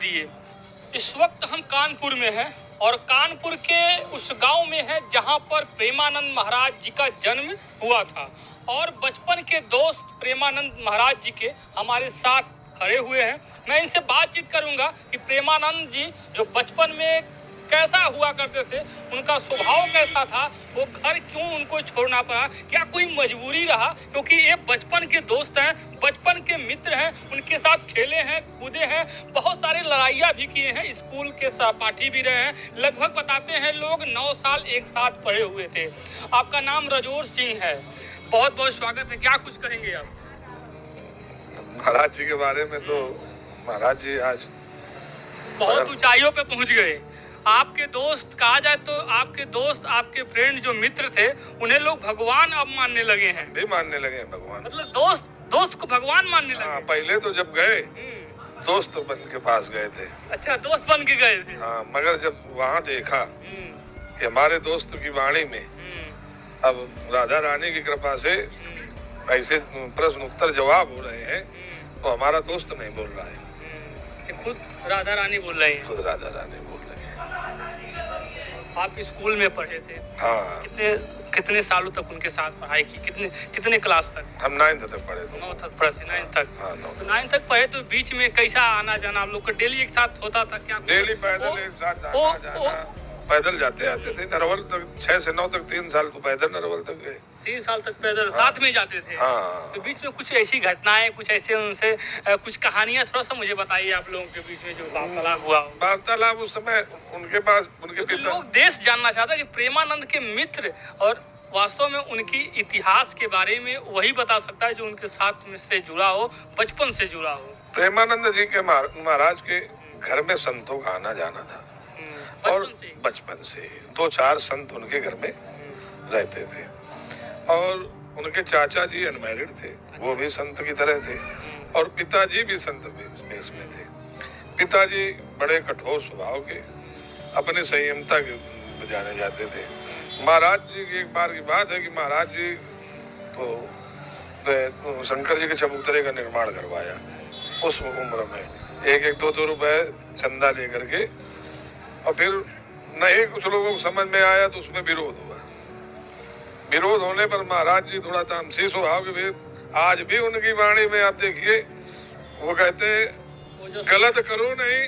दिए। इस वक्त हम कानपुर में हैं और कानपुर के उस गांव में है जहां पर प्रेमानंद महाराज जी का जन्म हुआ था और बचपन के दोस्त प्रेमानंद महाराज जी के हमारे साथ खड़े हुए हैं। मैं इनसे बातचीत करूंगा कि प्रेमानंद जी जो बचपन में कैसा हुआ करते थे, उनका स्वभाव कैसा था, वो घर क्यों उनको छोड़ना पड़ा, क्या कोई मजबूरी रहा, क्योंकि ये बचपन के दोस्त हैं, बचपन के मित्र हैं, उनके साथ खेले हैं, कूदे हैं, बहुत सारे लड़ाइयाँ भी किए हैं, स्कूल के सहपाठी भी रहे हैं। लगभग बताते हैं लोग 9 साल एक साथ पढ़े हुए थे। आपका नाम रजोर सिंह है, बहुत बहुत स्वागत है। क्या कुछ कहेंगे आप? महाराज जी के बारे में तो महाराज जी आज बहुत ऊंचाइयों पे पहुंच गए। आपके दोस्त कहा जाए तो आपके दोस्त, आपके फ्रेंड जो मित्र थे, उन्हें लोग भगवान अब मानने लगे हैं। भी मानने लगे हैं भगवान, मतलब दोस्त को भगवान मानने लगे। पहले तो जब गए दोस्त बन के पास गए थे। अच्छा, दोस्त बन के गए थे। हाँ, मगर जब वहाँ देखा कि हमारे दोस्त की वाणी में अब राधा रानी की कृपा से ऐसे प्रश्न उत्तर जवाब हो रहे हैं, तो हमारा दोस्त नहीं बोल रहा है, खुद राधा रानी बोल रहे हैं। खुद राधा रानी बोल रहे हैं। आप स्कूल में पढ़े थे? हाँ। कितने सालों तक उनके साथ पढ़ाई की? कितने क्लास तक? हम 9th तक पढ़े थे। 9 तक पढ़े थे। 9 तक। हाँ, 9 तक पढ़े तो बीच में कैसा आना जाना आप लोग का डेली एक साथ होता था क्या? डेली पैदल एक साथ जाना, पैदल जाते आते थे। नरवल तक 6 से 9 तक 3 साल तो पैदल नरवल तक गए। 3 साल तक पैदल साथ में जाते थे। हाँ। तो बीच में कुछ ऐसी घटनाएं, कुछ ऐसे उनसे कुछ कहानियां थोड़ा सा मुझे बताइए, आप लोगों के बीच में जो वार्तालाप हुआ। वार्तालाप उस समय उनके पास उनके पिता, लोग देश जानना चाहता कि प्रेमानंद के मित्र और वास्तव में उनकी इतिहास के बारे में वही बता सकता है जो उनके साथ में से जुड़ा हो, बचपन से जुड़ा हो। प्रेमानंद जी के महाराज के घर में संतों का आना जाना था और बचपन से 2-4 संत उनके घर में रहते थे और उनके चाचा जी अनमैरिड थे, वो भी संत की तरह थे और पिताजी भी संत बेस में थे। पिताजी बड़े कठोर स्वभाव के, अपने संयमता के जाने जाते थे। महाराज जी की एक बार की बात है कि महाराज जी तो शंकर जी के चबूतरे का निर्माण करवाया उस उम्र में, 1-1, 2-2 रुपए चंदा लेकर के, और फिर नहीं कुछ लोगों को समझ में आया तो उसमें विरोध हुआ। विरोध होने पर महाराज जी थोड़ा तामसी स्वभाव के, फिर आज भी उनकी वाणी में आप देखिए, वो कहते हैं गलत करो नहीं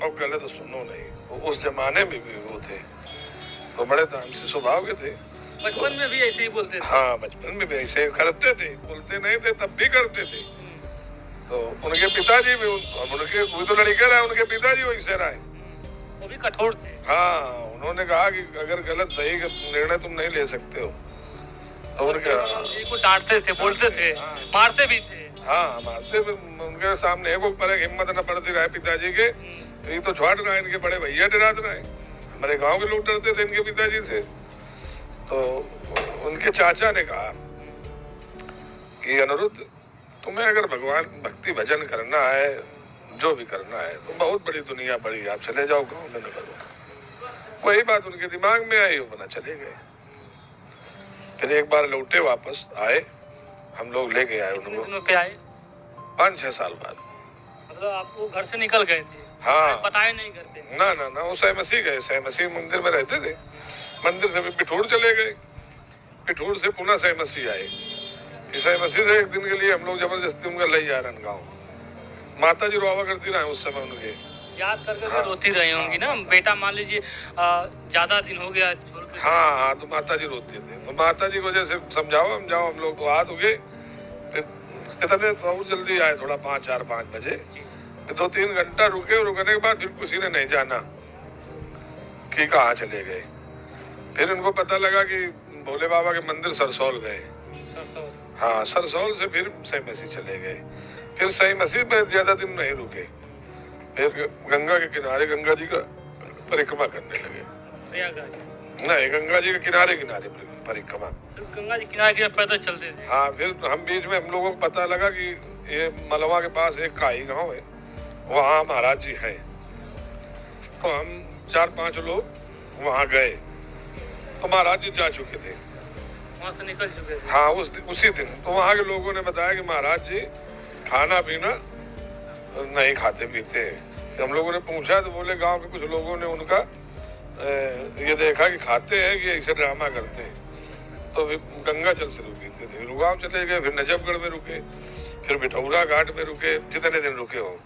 और गलत सुनो नहीं। तो उस जमाने में भी वो थे, तो बड़े तामसी स्वभाव के थे। बचपन में भी ऐसे ही बोलते थे? हाँ, बचपन में भी ऐसे करते थे, बोलते नहीं थे तब भी करते थे। तो उनके पिताजी भी, उनके कोई तो लड़के रहे, उनके पिताजी वैसे रहे, वो भी कठोर थे। हाँ, उन्होंने कहा कि अगर गलत सही निर्णय तुम नहीं ले सकते हो तो उनके को डांटते थे, बोलते थे, मारते भी थे। हाँ, मारते भी। उनके सामने एक पर हिम्मत न पड़ती रहे पिताजी के, ये तो छाट रहा है, इनके बड़े भैया डराते रहे। हमारे गांव के लोग डरते थे इनके पिताजी से। तो उनके चाचा ने कहा कि अनिरुद्ध, तुम्हें अगर भगवान भक्ति भजन करना है, जो भी करना है, तो बहुत बड़ी दुनिया पड़ी, आप चले जाओ, गांव में न करो। वही बात उनके दिमाग में आई, वो बना चले गए। फिर एक बार लौटे, वापस आए, हम लोग लेके आए उनको। 5-6 साल बाद। मतलब आप वो घर से निकल गए थे? हाँ, बताए नहीं करते? ना, वो सै मसीह गए, सै मसीह मंदिर में रहते थे। मंदिर से पिठूर चले गए, पिठूर से पुनः सै मसीह आए। सै मसीह से एक दिन के लिए हम लोग जबरदस्ती उनका ले जा रहे हैं गाँव। माता जी रोवा करती रहे उस समय, उनके याद करके। हाँ, रोती रही होंगी ना बेटा, मान लीजिए ज्यादा दिन हो गया। हाँ, तो माता जी रोते थे, तो माता जी को जैसे समझाओ हम लोग तो हाथ उगे। फिर इतने बहुत जल्दी आए, थोड़ा 4-5 बजे, 2-3 घंटा रुके, रुकने के बाद फिर किसी ने नहीं जाना कि कहाँ चले गए। फिर उनको पता लगा कि भोले बाबा के मंदिर सरसौल गए। हाँ, सरसौल से फिर सही मसीह चले गए। फिर सही मसीह में ज्यादा दिन नहीं रुके, फिर गंगा के किनारे गंगा जी का परिक्रमा करने लगे। नहीं, गंगा जी के किनारे परिक्रमा। गंगा जी किनारे पैदल चलते थे? हाँ, फिर हम बीच में हम लोगों को पता लगा कि ये मलवा के पास एक काई गांव है, वहाँ महाराज जी हैं। तो हम 4-5 लोग वहाँ गए, तो महाराज जी जा चुके थे, वहाँ से निकल चुके थे। हाँ, उसी दिन। तो वहाँ के लोगों ने बताया कि महाराज जी खाना पीना नहीं खाते पीते हैं, हम लोगों ने पूछा तो बोले गांव के कुछ लोगों ने उनका ये देखा कि खाते हैं कि ऐसे ड्रामा करते हैं, तो फिर गंगा जल से रुके थे। फिर गाँव चले गए, फिर नजफगढ़ में रुके, फिर बिठौरा घाट में रुके, जितने दिन रुके हो।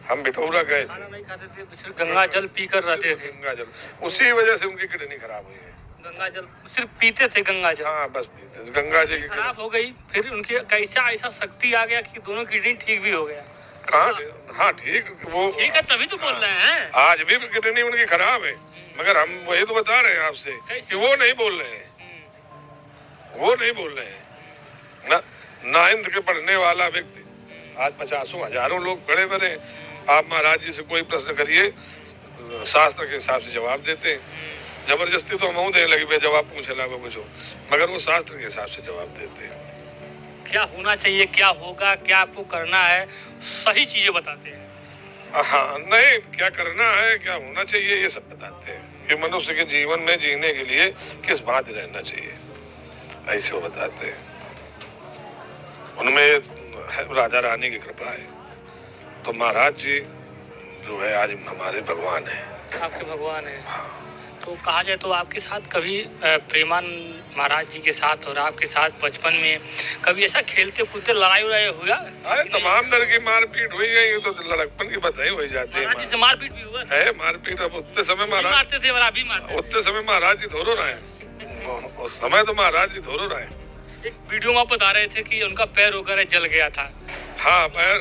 हम बिठौरा गए थे, खाना नहीं खाते थे, सिर्फ गंगा जल पीकर रहते थे। गंगा जल, उसी वजह से उनकी किडनी खराब हुई है। गंगा जल सिर्फ पीते थे, गंगा जल। हाँ बस पीते, गंगा जी की खराब हो गई, फिर उनके कैसा ऐसा शक्ति आ गया कि दोनों किडनी ठीक भी हो गया। कहाँ? हाँ ठीक, वो ठीक है, तभी तो बोल रहे हैं। आज भी किडनी उनकी खराब है, मगर हम वही तो बता रहे हैं आपसे कि वो नहीं बोल रहे हैं, वो नहीं बोल रहे हैं ना। 9th के पढ़ने वाला व्यक्ति आज 50,000 लोग खड़े बने। आप महाराज जी से कोई प्रश्न करिए, शास्त्र के हिसाब से जवाब देते हैं। जबरदस्ती तो हम देने लगे, जवाब पूछे ला कुछ हो, मगर वो शास्त्र के हिसाब से जवाब देते हैं। क्या होना चाहिए, क्या होगा, क्या आपको करना है, सही चीजें बताते हैं। हाँ नहीं, क्या करना है, क्या होना चाहिए, ये सब बताते हैं कि मनुष्य के जीवन में जीने के लिए किस बात रहना चाहिए, ऐसे वो बताते हैं। उनमें राधा रानी की कृपा है। तो महाराज जी जो है आज हमारे भगवान है, आपके भगवान है। हाँ। तो कहा जाए तो आपके साथ कभी प्रेमानंद महाराज जी के साथ और आपके साथ बचपन में कभी ऐसा खेलते कूदते लड़ाई उड़ाई हुआ? तमाम तरह की मारपीट हुई है, ये तो लड़कपन की बताई हो जाती है। महाराज जी से मारपीट भी हुआ है? मारपीट अब उतने समय महाराज मारते थे और अभी मारते, उतने समय महाराज जी धोरो रहे, उस समय तो महाराज जी धोरो रहे। एक वीडियो में आप बता रहे थे कि उनका पैर वगैरह जल गया था। हाँ, पैर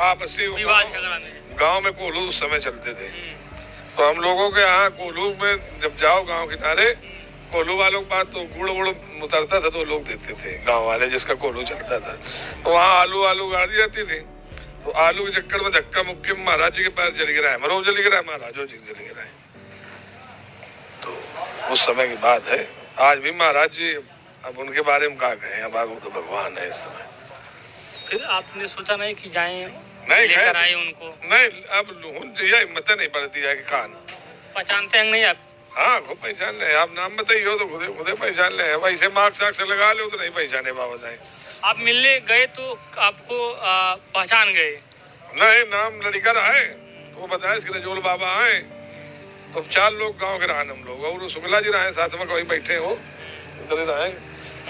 आपसी विवाद झगड़ा में गाँव में कोल्हू उस समय चलते थे। तो हम लोगों के यहाँ कोल्हू में जब जाओ गांव किनारे, कोल्हू वालों के पास तो गुड़ वुड़ उतरता था तो लोग देते थे, गांव वाले जिसका कोल्हू चलता था। तो वहाँ आलू गाड़ी जाती थी, तो आलू के चक्कर में धक्का मुक्की में महाराज जी के पैर जल गिरा है, मरो जल गिरा है, महाराजो जी जल गिरा है। तो उस समय की बात है। आज भी महाराज जी, अब उनके बारे में क्या कहें, अब वो तो भगवान है इस समय। फिर आपने सोचा नहीं कि जाएं नहीं लेकर आए उनको? नहीं, अब हिम्मत नहीं पड़ती है कि कान पहचानते हैं नहीं आप? हाँ, खूब पहचान ले। आप नाम बताइए तो खुदे पहचान ले। वैसे मार्क्स साक्स लगा ले तो नहीं पहचाने बाबा जाए। आप मिलने गए तो आपको पहचान गए? नहीं, नाम लड़कर आए तो वो बताया इसके रजोल बाबा आए, तो 4 लोग गांव के रहे हम लोग, और शुक्ला जी रहे साथ में, कोई बैठे हो इधर रहे,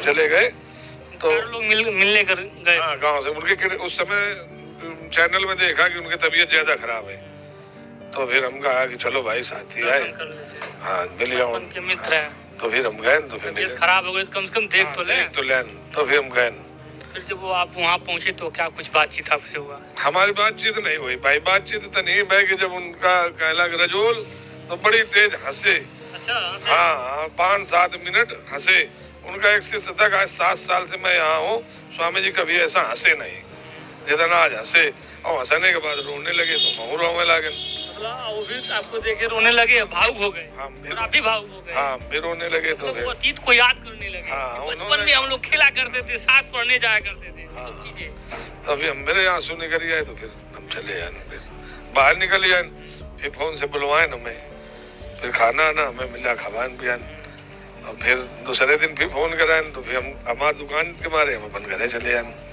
चले गए तो 4 लोग मिलने कर गए। हाँ, गाँव से। उनके उस समय चैनल में देखा कि उनकी तबीयत ज्यादा खराब है, तो फिर हम कहा कि चलो भाई साथी आए, हाँ मिल जाओ, उनके मित्र हैं। तो फिर हम गए, तो फिर खराब हो गए, कम से कम देख तो ले। तो फिर हम गए। फिर जब वो आप वहाँ पहुँचे तो क्या कुछ बातचीत आपसे हुआ? हमारी बातचीत नहीं हुई भाई, बातचीत तो नहीं भाई, कि जब उनका कहला रजोल तो बड़ी तेज हंसे। अच्छा, हाँ, 5-7 मिनट हंसे। उनका एक शिष्य तक आज 7 साल से मैं यहाँ हूँ, स्वामी जी कभी ऐसा हंसे नहीं जितना आज हंसे। और हंसने के बाद रोने लगे तो मैं रोने लगे। वो भी आपको देखे रोने लगे, भावुक हो गए? हाँ, आप भी भावुक हो गए? हाँ, भी रोने लगे। तो वो अतीत को याद करने लगे। हाँ, बचपन में हम लोग खेला करते थे, साथ पढ़ने जाया करते थे। हाँ, चीजें तभी हम मेरे आंसू निकल आए, तो फिर हम चले आए, फिर बाहर निकल आए, फिर फोन से बुलवाए हमें, फिर खाना ना हमें मिला, खवान पियान, और फिर दूसरे दिन फिर फोन कराए, तो फिर हम हमारी दुकान के मारे हम अपन घरे चले आए।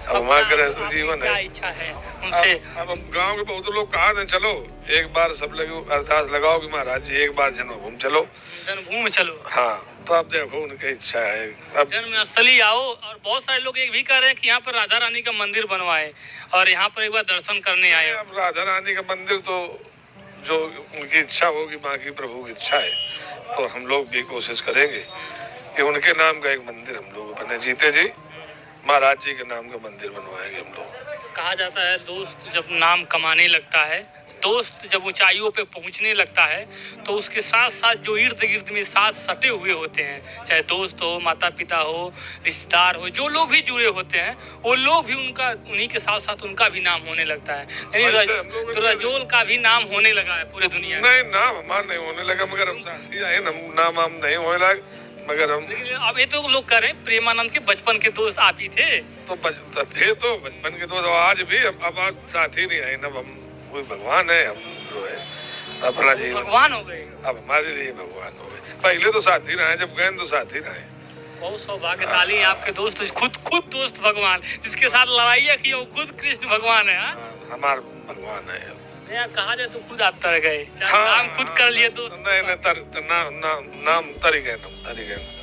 अब हमारा जीवन है, इच्छा है उनसे। अब हम गांव के बहुत लोग कहा थे चलो एक बार सब लोग अरदास लगाओ कि महाराज जी एक बार जन्मभूमि चलो, जन्मभूमि चलो। हाँ, तो आप देखो उनकी इच्छा है, अब जन्मस्थली आओ। और बहुत सारे लोग ये भी कह रहे हैं कि यहाँ पर राधा रानी का मंदिर बनवाए और यहाँ पर एक बार दर्शन करने आए। अब राधा रानी का मंदिर तो जो उनकी इच्छा होगी, बाकी प्रभु की इच्छा है, तो हम लोग भी कोशिश करेंगे कि उनके नाम का एक मंदिर हम लोग बने। जीते जी महाराज जी के नाम का मंदिर बनवाएंगे हम लोग। कहा जाता है दोस्त जब नाम कमाने लगता है, दोस्त जब ऊंचाइयों पे पहुंचने लगता है, तो उसके साथ साथ जो इर्द गिर्द में साथ सटे हुए होते हैं, चाहे दोस्त हो, माता पिता हो, रिश्तेदार हो, जो लोग भी जुड़े होते हैं, वो लोग भी उन्हीं के साथ साथ उनका भी नाम होने लगता है। यानी तो रजोल का भी नाम होने लगा है पूरे दुनिया में। नहीं, नाम हमारा नहीं होने लगा, मगर हम साथी आए, नाम हम नहीं होने लगा, मगर हम। लेकिन अब ये तो लोग कह रहे हैं प्रेमानंद के बचपन के दोस्त आप ही थे। तो थे तो बचपन के दोस्त, आज भी। अब आज साथी नहीं आए, अब हम कोई भगवान है, हम जो है अपना जीवन भगवान हो गए, अब हमारे लिए भगवान हो गए। पहले तो साथी रहे, जब गए तो साथी रहे। बहुत सौभाग्यशाली है आपके दोस्त, खुद दोस्त भगवान, जिसके साथ लड़ाइयाँ की वो खुद कृष्ण भगवान है। हमारा भगवान है। यहाँ कहा जाए तो खुद आप तर गए, काम खुद कर लिए तो नहीं नाम तरी गए